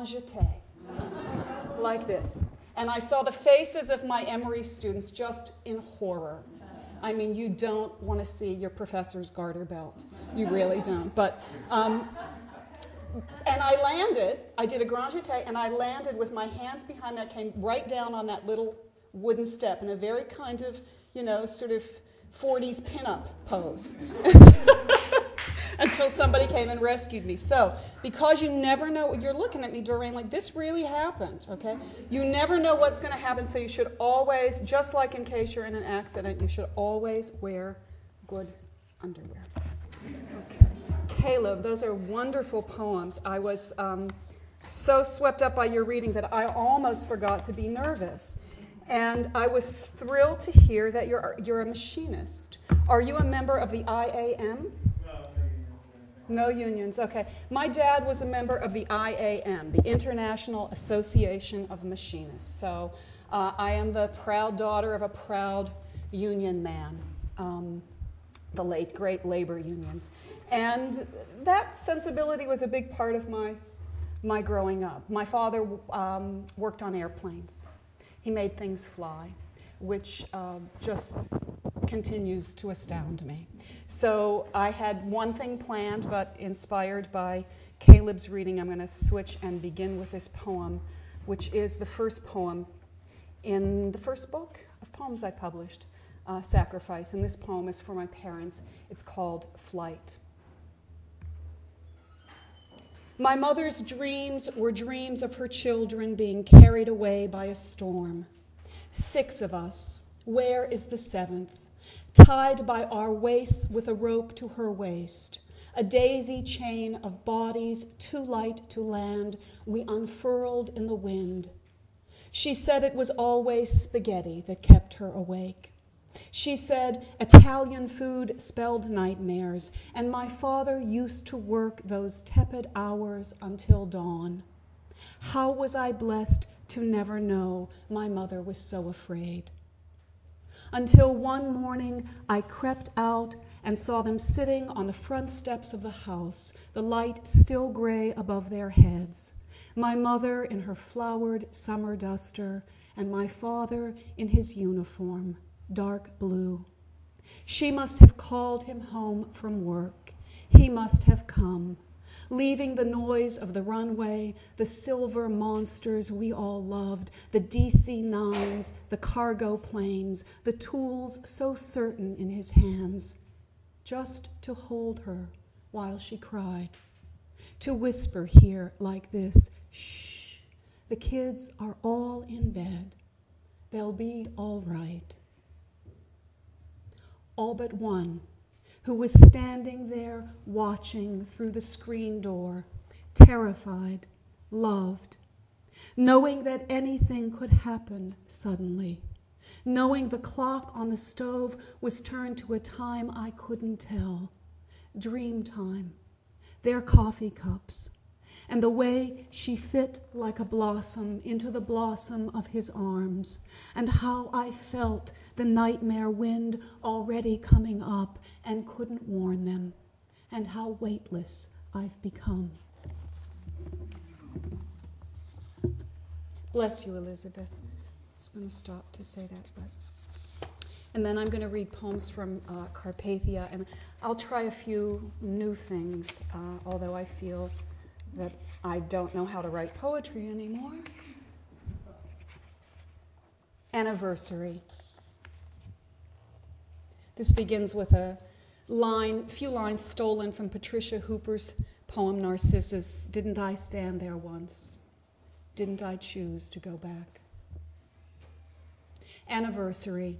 jeté, like this. And I saw the faces of my Emory students just in horror. I mean, you don't want to see your professor's garter belt. You really don't. But, and I landed, I did a grand jeté, and I landed with my hands behind me. I came right down on that little wooden step in a very kind of, you know, sort of 40s pinup pose. Until somebody came and rescued me. So, because you never know, you're looking at me, Doreen, like this really happened, okay? You never know what's going to happen, so you should always, just like in case you're in an accident, you should always wear good underwear. Okay. Caleb, those are wonderful poems. I was so swept up by your reading that I almost forgot to be nervous. And I was thrilled to hear that you're a machinist. Are you a member of the IAM? No unions, okay. My dad was a member of the IAM, the International Association of Machinists. So I am the proud daughter of a proud union man, the late great labor unions. And that sensibility was a big part of my growing up. My father worked on airplanes. He made things fly, which just continues to astound me. So I had one thing planned, but inspired by Caleb's reading, I'm going to switch and begin with this poem, which is the first poem in the first book of poems I published, Sacrifice. And this poem is for my parents. It's called Flight. My mother's dreams were dreams of her children being carried away by a storm. 6 of us. Where is the 7th? Tied by our waists with a rope to her waist, a daisy chain of bodies too light to land, we unfurled in the wind. She said it was always spaghetti that kept her awake. She said Italian food spelled nightmares, and my father used to work those tepid hours until dawn. How was I blessed to never know my mother was so afraid? Until one morning I crept out and saw them sitting on the front steps of the house, the light still gray above their heads. My mother in her flowered summer duster, and my father in his uniform, dark blue. She must have called him home from work. He must have come, leaving the noise of the runway, the silver monsters we all loved, the DC-9s, the cargo planes, the tools so certain in his hands, just to hold her while she cried, to whisper here like this, shh, the kids are all in bed. They'll be all right. All but one, who was standing there watching through the screen door, terrified, loved, knowing that anything could happen suddenly, knowing the clock on the stove was turned to a time I couldn't tell, dream time, their coffee cups, and the way she fit like a blossom into the blossom of his arms, and how I felt the nightmare wind already coming up and couldn't warn them, and how weightless I've become. Bless you, Elizabeth. I was going to stop to say that, but... And then I'm going to read poems from Carpathia, and I'll try a few new things, although I feel that I don't know how to write poetry anymore. Anniversary. This begins with a few lines stolen from Patricia Hooper's poem Narcissus. Didn't I stand there once? Didn't I choose to go back? Anniversary.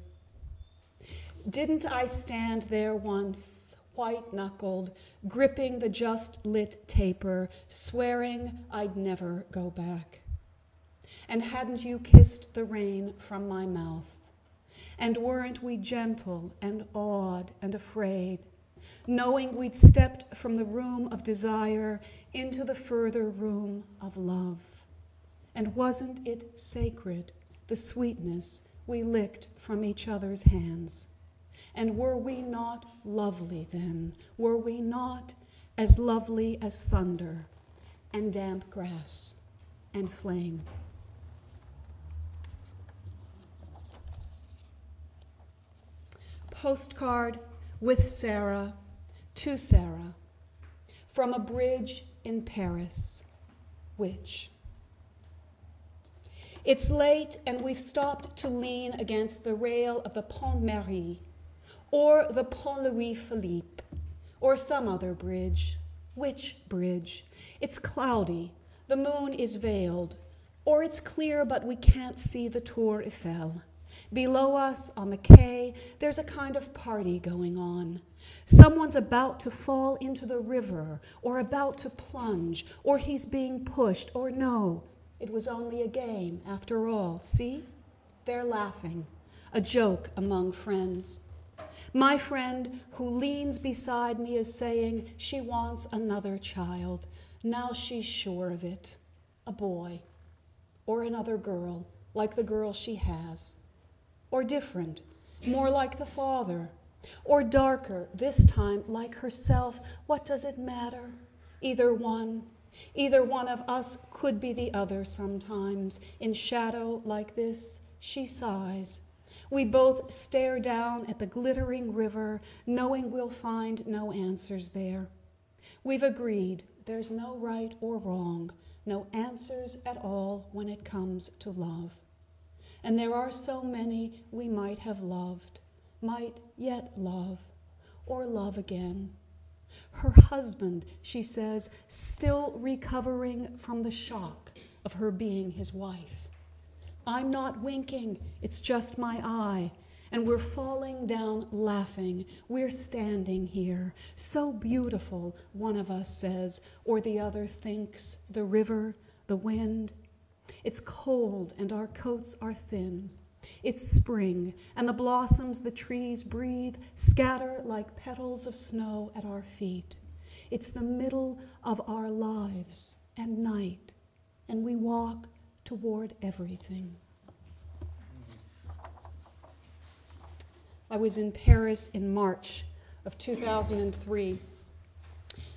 Didn't I stand there once, white-knuckled, gripping the just-lit taper, swearing I'd never go back? And hadn't you kissed the rain from my mouth? And weren't we gentle and awed and afraid, knowing we'd stepped from the room of desire into the further room of love? And wasn't it sacred, the sweetness we licked from each other's hands? And were we not lovely then? Were we not as lovely as thunder and damp grass and flame. Postcard with Sarah, to Sarah, from a bridge in Paris, which? It's late and we've stopped to lean against the rail of the Pont Marie, or the Pont Louis-Philippe, or some other bridge. Which bridge? It's cloudy, the moon is veiled, or it's clear but we can't see the Tour Eiffel. Below us, on the quay, there's a kind of party going on. Someone's about to fall into the river, or about to plunge, or he's being pushed, or no, it was only a game after all. See? They're laughing, a joke among friends. My friend who leans beside me is saying she wants another child. Now she's sure of it. A boy, or another girl, like the girl she has. Or different, more like the father, or darker, this time like herself. What does it matter? Either one of us could be the other sometimes. In shadow like this, she sighs. We both stare down at the glittering river, knowing we'll find no answers there. We've agreed there's no right or wrong, no answers at all when it comes to love. And there are so many we might have loved, might yet love, or love again. Her husband, she says, still recovering from the shock of her being his wife. I'm not winking, it's just my eye. And we're falling down laughing. We're standing here, so beautiful, one of us says, or the other thinks, the river, the wind. It's cold and our coats are thin. It's spring, and the blossoms the trees breathe scatter like petals of snow at our feet. It's the middle of our lives and night, and we walk toward everything. I was in Paris in March of 2003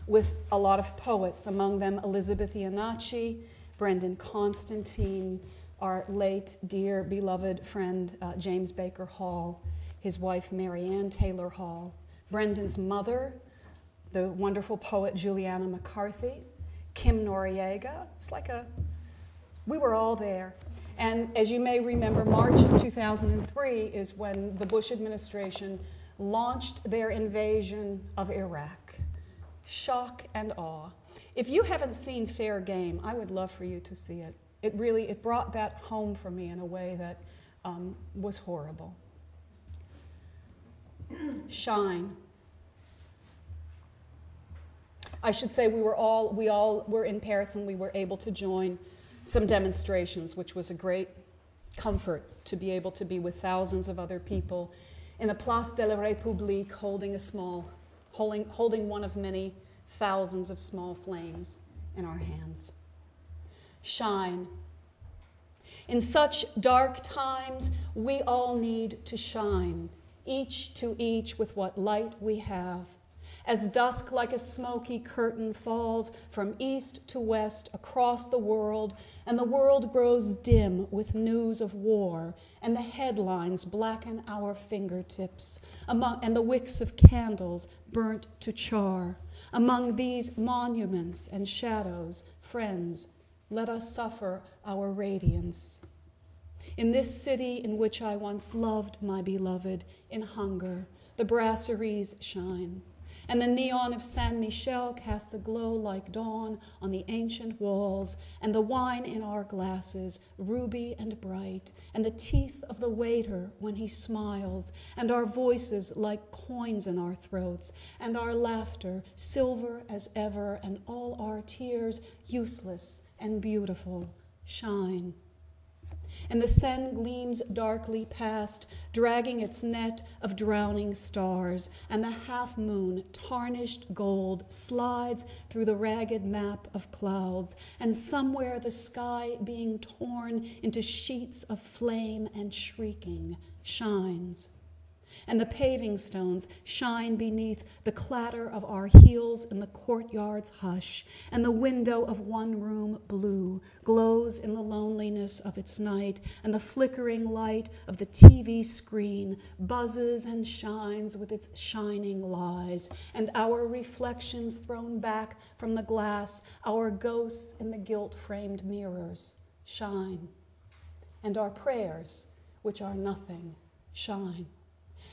with a lot of poets, among them Elizabeth Iannacci, Brendan Constantine, our late, dear, beloved friend James Baker Hall, his wife Marianne Taylor Hall, Brendan's mother, the wonderful poet Juliana McCarthy, Kim Noriega. We were all there. And as you may remember, March of 2003 is when the Bush administration launched their invasion of Iraq. Shock and awe. If you haven't seen Fair Game, I would love for you to see it. It brought that home for me in a way that was horrible. Shine. I should say we all were in Paris and we were able to join some demonstrations, which was a great comfort to be able to be with thousands of other people in the Place de la République holding one of many thousands of small flames in our hands. Shine. In such dark times, we all need to shine, each to each with what light we have. As dusk like a smoky curtain falls from east to west across the world, and the world grows dim with news of war, and the headlines blacken our fingertips, and the wicks of candles burnt to char. Among these monuments and shadows, friends, let us suffer our radiance. In this city in which I once loved my beloved, in hunger, the brasseries shine. And the neon of Saint Michel casts a glow like dawn on the ancient walls, and the wine in our glasses, ruby and bright, and the teeth of the waiter when he smiles, and our voices like coins in our throats, and our laughter silver as ever, and all our tears useless and beautiful, shine. And the Seine gleams darkly past, dragging its net of drowning stars, and the half-moon, tarnished gold, slides through the ragged map of clouds, and somewhere the sky being torn into sheets of flame and shrieking shines. and the paving stones shine beneath the clatter of our heels in the courtyard's hush, and the window of one room, blue, glows in the loneliness of its night, and the flickering light of the TV screen buzzes and shines with its shining lies, and our reflections thrown back from the glass, our ghosts in the gilt-framed mirrors, shine, and our prayers, which are nothing, shine.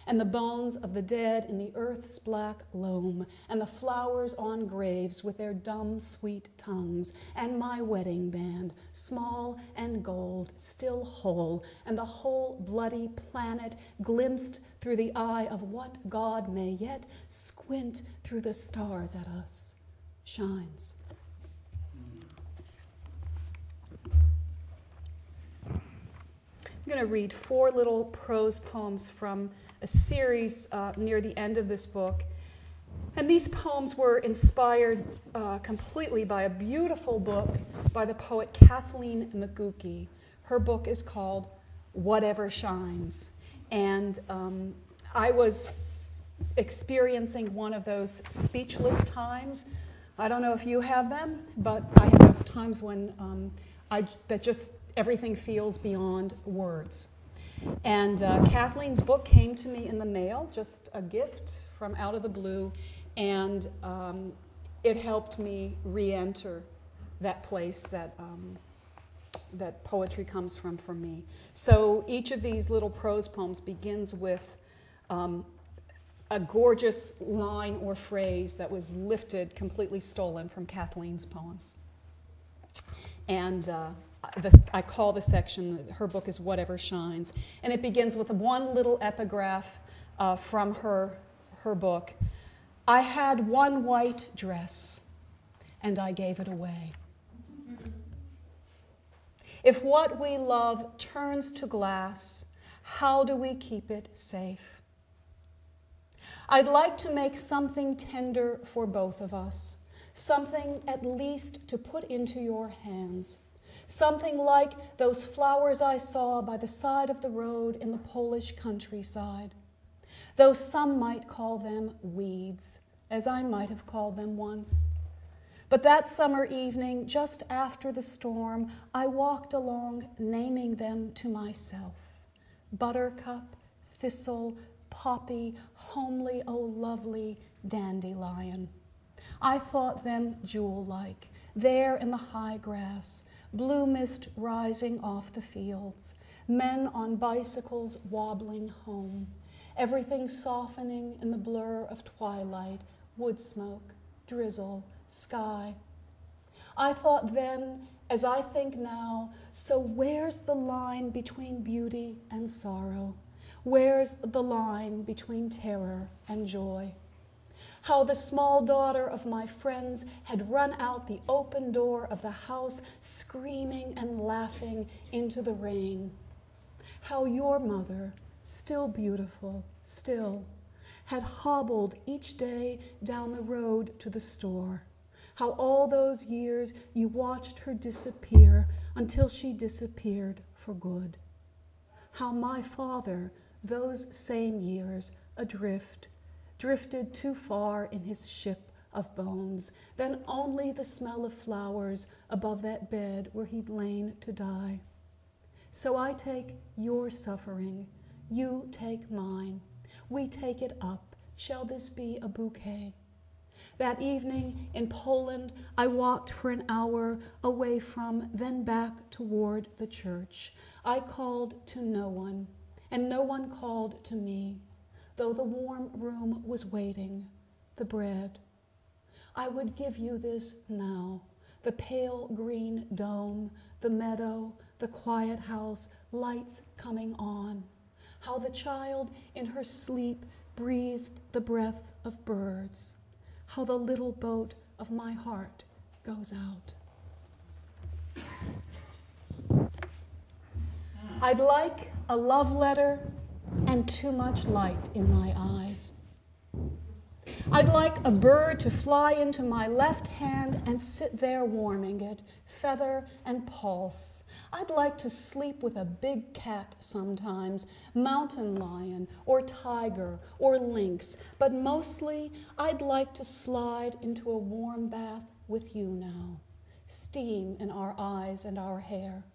And the bones of the dead in the earth's black loam, and the flowers on graves with their dumb, sweet tongues, and my wedding band, small and gold, still whole, and the whole bloody planet glimpsed through the eye of what God may yet squint through the stars at us, shines. I'm going to read 4 little prose poems from a series near the end of this book. And these poems were inspired completely by a beautiful book by the poet Kathleen McGookie. Her book is called Whatever Shines. And I was experiencing one of those speechless times. I don't know if you have them, but I have those times when everything feels beyond words. And Kathleen's book came to me in the mail, just a gift from out of the blue, and it helped me re-enter that place that poetry comes from for me. So each of these little prose poems begins with a gorgeous line or phrase that was lifted, completely stolen from Kathleen's poems. And I call the section, her book is Whatever Shines, and it begins with one little epigraph from her book. I had one white dress, and I gave it away. If what we love turns to glass, how do we keep it safe? I'd like to make something tender for both of us, something at least to put into your hands. Something like those flowers I saw by the side of the road in the Polish countryside. Though some might call them weeds, as I might have called them once. But that summer evening, just after the storm, I walked along, naming them to myself. Buttercup, thistle, poppy, homely, oh lovely dandelion. I thought them jewel-like, there in the high grass, blue mist rising off the fields, men on bicycles wobbling home, everything softening in the blur of twilight, wood smoke, drizzle, sky. I thought then, as I think now, so where's the line between beauty and sorrow? Where's the line between terror and joy? How the small daughter of my friends had run out the open door of the house, screaming and laughing into the rain. How your mother, still beautiful, still, had hobbled each day down the road to the store. How all those years you watched her disappear until she disappeared for good. How my father, those same years, adrift, drifted too far in his ship of bones, then only the smell of flowers above that bed where he'd lain to die. So I take your suffering, you take mine, we take it up. Shall this be a bouquet? That evening in Poland, I walked for an hour away from, then back toward the church. I called to no one, and no one called to me. Though the warm room was waiting, the bread. I would give you this now, the pale green dome, the meadow, the quiet house, lights coming on. How the child in her sleep breathed the breath of birds. How the little boat of my heart goes out. I'd like a love letter and too much light in my eyes. I'd like a bird to fly into my left hand and sit there warming it, feather and pulse. I'd like to sleep with a big cat sometimes, mountain lion or tiger or lynx, but mostly I'd like to slide into a warm bath with you now. Steam in our eyes and our hair.